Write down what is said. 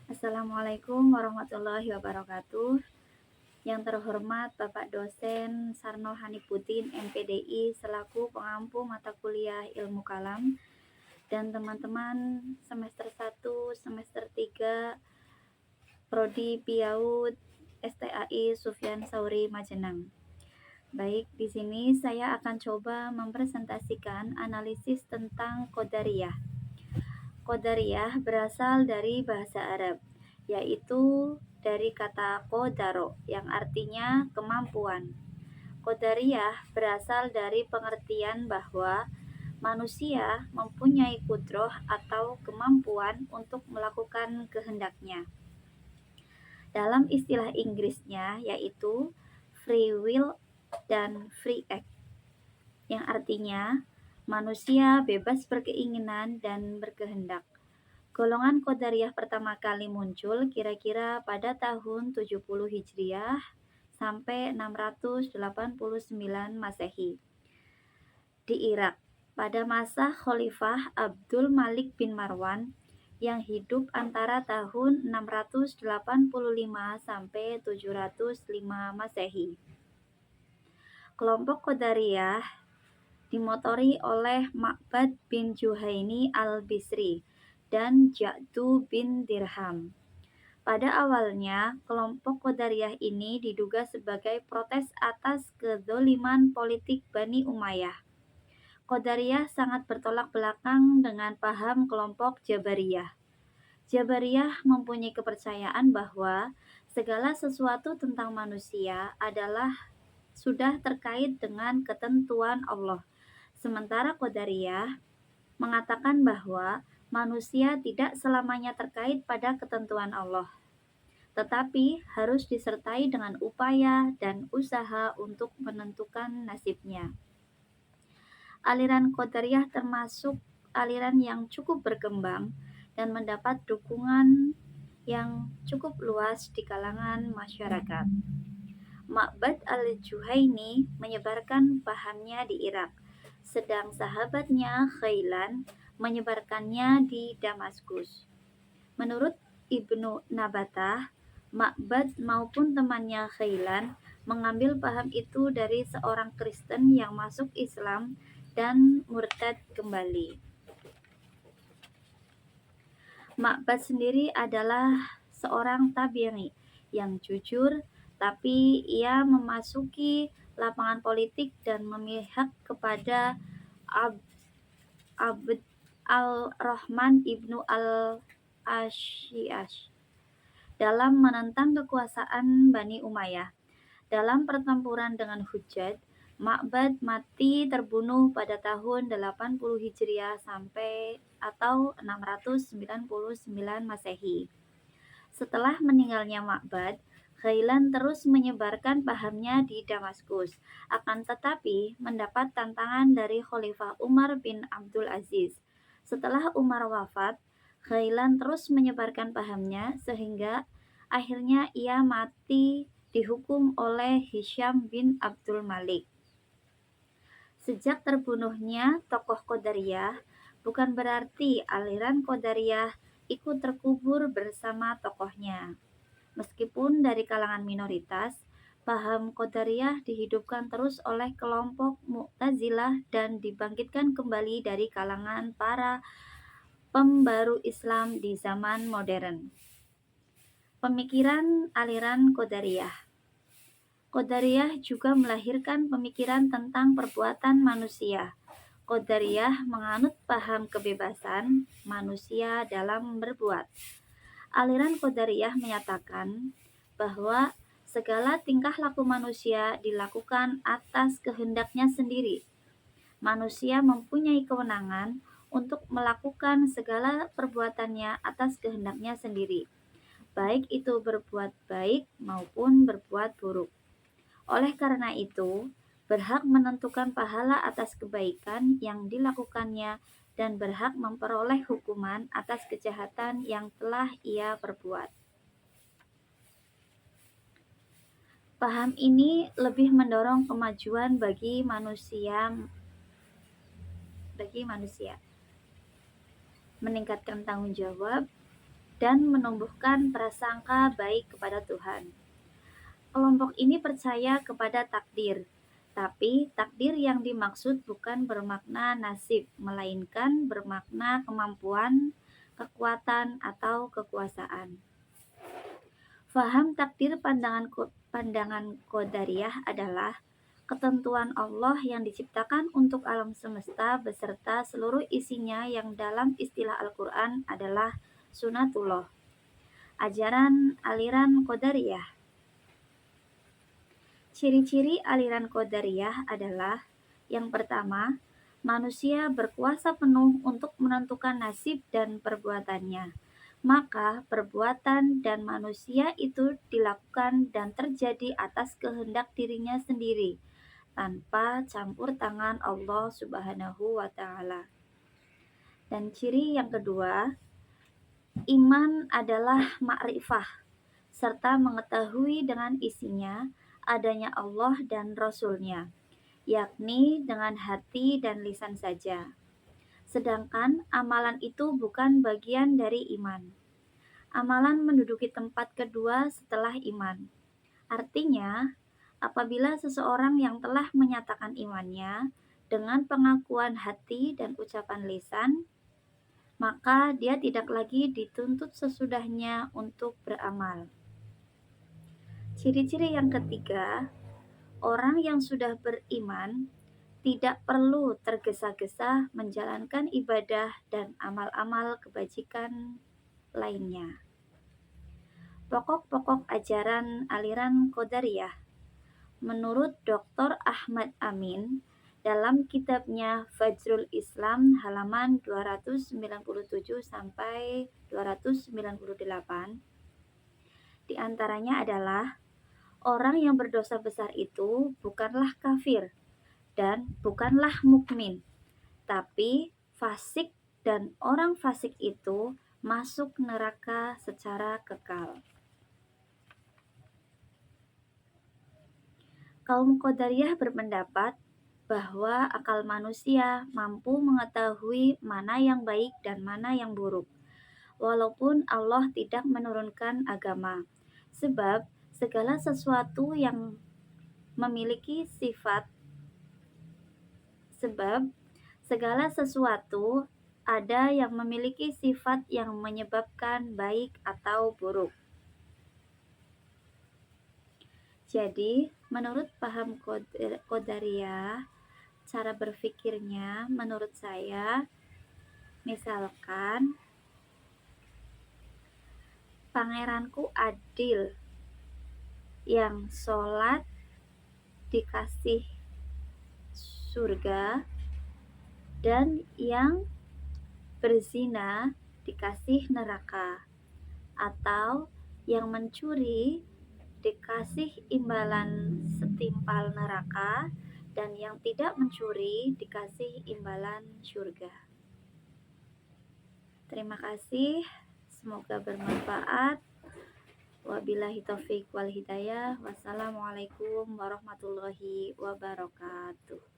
Assalamualaikum warahmatullahi wabarakatuh. Yang terhormat Bapak Dosen Sarno Hanipuddin MPDI selaku pengampu mata kuliah Ilmu Kalam dan teman-teman semester 1, semester 3 Prodi PIAUD STAI Sufyan Sauri Majenang. Baik, di sini saya akan coba mempresentasikan analisis tentang Qadariyah. Qadariyah berasal dari bahasa Arab, yaitu dari kata qadaro yang artinya kemampuan. Qadariyah berasal dari pengertian bahwa manusia mempunyai kudroh atau kemampuan untuk melakukan kehendaknya. Dalam istilah Inggrisnya yaitu free will dan free act, yang artinya manusia bebas berkeinginan dan berkehendak. Golongan Qadariyah pertama kali muncul kira-kira pada tahun 70 Hijriah sampai 689 Masehi di Irak pada masa Khalifah Abdul Malik bin Marwan yang hidup antara tahun 685 sampai 705 Masehi. Kelompok Qadariyah dimotori oleh Ma'bad bin Juhaini al-Bisri dan Ja'du bin Dirham. Pada awalnya, kelompok Qadariyah ini diduga sebagai protes atas kedzaliman politik Bani Umayyah. Qadariyah sangat bertolak belakang dengan paham kelompok Jabariyah. Jabariyah mempunyai kepercayaan bahwa segala sesuatu tentang manusia adalah sudah terkait dengan ketentuan Allah. Sementara Qadariyah mengatakan bahwa manusia tidak selamanya terkait pada ketentuan Allah, tetapi harus disertai dengan upaya dan usaha untuk menentukan nasibnya. Aliran Qadariyah termasuk aliran yang cukup berkembang dan mendapat dukungan yang cukup luas di kalangan masyarakat. Ma'bad al-Juhaini menyebarkan pahamnya di Irak, sedang sahabatnya Khailan menyebarkannya di Damaskus. Menurut Ibnu Nabatah, Ma'bad maupun temannya Khailan mengambil paham itu dari seorang Kristen yang masuk Islam dan murtad kembali. Ma'bad sendiri adalah seorang tabi'i yang jujur, tapi ia memasuki lapangan politik dan memihak kepada Abd al-Rahman ibnu al-Ashi'ash dalam menentang kekuasaan Bani Umayyah. Dalam pertempuran dengan Hujjaj, Ma'bad mati terbunuh pada tahun 80 Hijriah sampai atau 699 Masehi. Setelah meninggalnya Ma'bad, Khailan terus menyebarkan pahamnya di Damaskus, akan tetapi mendapat tantangan dari Khalifah Umar bin Abdul Aziz. Setelah Umar wafat, Khailan terus menyebarkan pahamnya sehingga akhirnya ia mati dihukum oleh Hisham bin Abdul Malik. Sejak terbunuhnya tokoh Qadariyah, bukan berarti aliran Qadariyah ikut terkubur bersama tokohnya. Meskipun dari kalangan minoritas, paham Qadariyah dihidupkan terus oleh kelompok Mu'tazilah dan dibangkitkan kembali dari kalangan para pembaru Islam di zaman modern. Pemikiran aliran Qadariyah. Qadariyah juga melahirkan pemikiran tentang perbuatan manusia. Qadariyah menganut paham kebebasan manusia dalam berbuat. Aliran Qadariyah menyatakan bahwa segala tingkah laku manusia dilakukan atas kehendaknya sendiri. Manusia mempunyai kewenangan untuk melakukan segala perbuatannya atas kehendaknya sendiri, baik itu berbuat baik maupun berbuat buruk. Oleh karena itu, berhak menentukan pahala atas kebaikan yang dilakukannya dan berhak memperoleh hukuman atas kejahatan yang telah ia perbuat. Paham ini lebih mendorong kemajuan bagi manusia, meningkatkan tanggung jawab, dan menumbuhkan prasangka baik kepada Tuhan. Kelompok ini percaya kepada takdir, tapi takdir yang dimaksud bukan bermakna nasib, melainkan bermakna kemampuan, kekuatan, atau kekuasaan. Faham takdir pandangan Qadariyah adalah ketentuan Allah yang diciptakan untuk alam semesta beserta seluruh isinya yang dalam istilah Al-Quran adalah sunatullah. Ajaran aliran Qadariyah. Ciri-ciri aliran Qadariyah adalah: yang pertama, manusia berkuasa penuh untuk menentukan nasib dan perbuatannya. Maka perbuatan dan manusia itu dilakukan dan terjadi atas kehendak dirinya sendiri, tanpa campur tangan Allah Subhanahu wa Ta'ala. Dan ciri yang kedua, iman adalah ma'rifah, serta mengetahui dengan isinya adanya Allah dan Rasul-Nya, yakni dengan hati dan lisan saja. Sedangkan amalan itu bukan bagian dari iman. Amalan menduduki tempat kedua setelah iman. Artinya, apabila seseorang yang telah menyatakan imannya dengan pengakuan hati dan ucapan lisan, maka dia tidak lagi dituntut sesudahnya untuk beramal. Ciri-ciri yang ketiga, orang yang sudah beriman tidak perlu tergesa-gesa menjalankan ibadah dan amal-amal kebajikan lainnya. Pokok-pokok ajaran aliran Qadariyah. Menurut Dr. Ahmad Amin dalam kitabnya Fajrul Islam halaman 297 sampai 298, di antaranya adalah orang yang berdosa besar itu bukanlah kafir dan bukanlah mukmin, tapi fasik, dan orang fasik itu masuk neraka secara kekal. Kaum Qadariyah berpendapat bahwa akal manusia mampu mengetahui mana yang baik dan mana yang buruk, walaupun Allah tidak menurunkan agama, sebab segala sesuatu ada yang memiliki sifat yang menyebabkan baik atau buruk. Jadi, menurut paham Qadariyah, cara berpikirnya menurut saya, misalkan pangeranku Adil yang sholat dikasih surga, dan yang berzina dikasih neraka, atau yang mencuri dikasih imbalan setimpal neraka, dan yang tidak mencuri dikasih imbalan surga. Terima kasih, semoga bermanfaat. Wabillahi taufiq wal hidayah. Wassalamualaikum warahmatullahi wabarakatuh.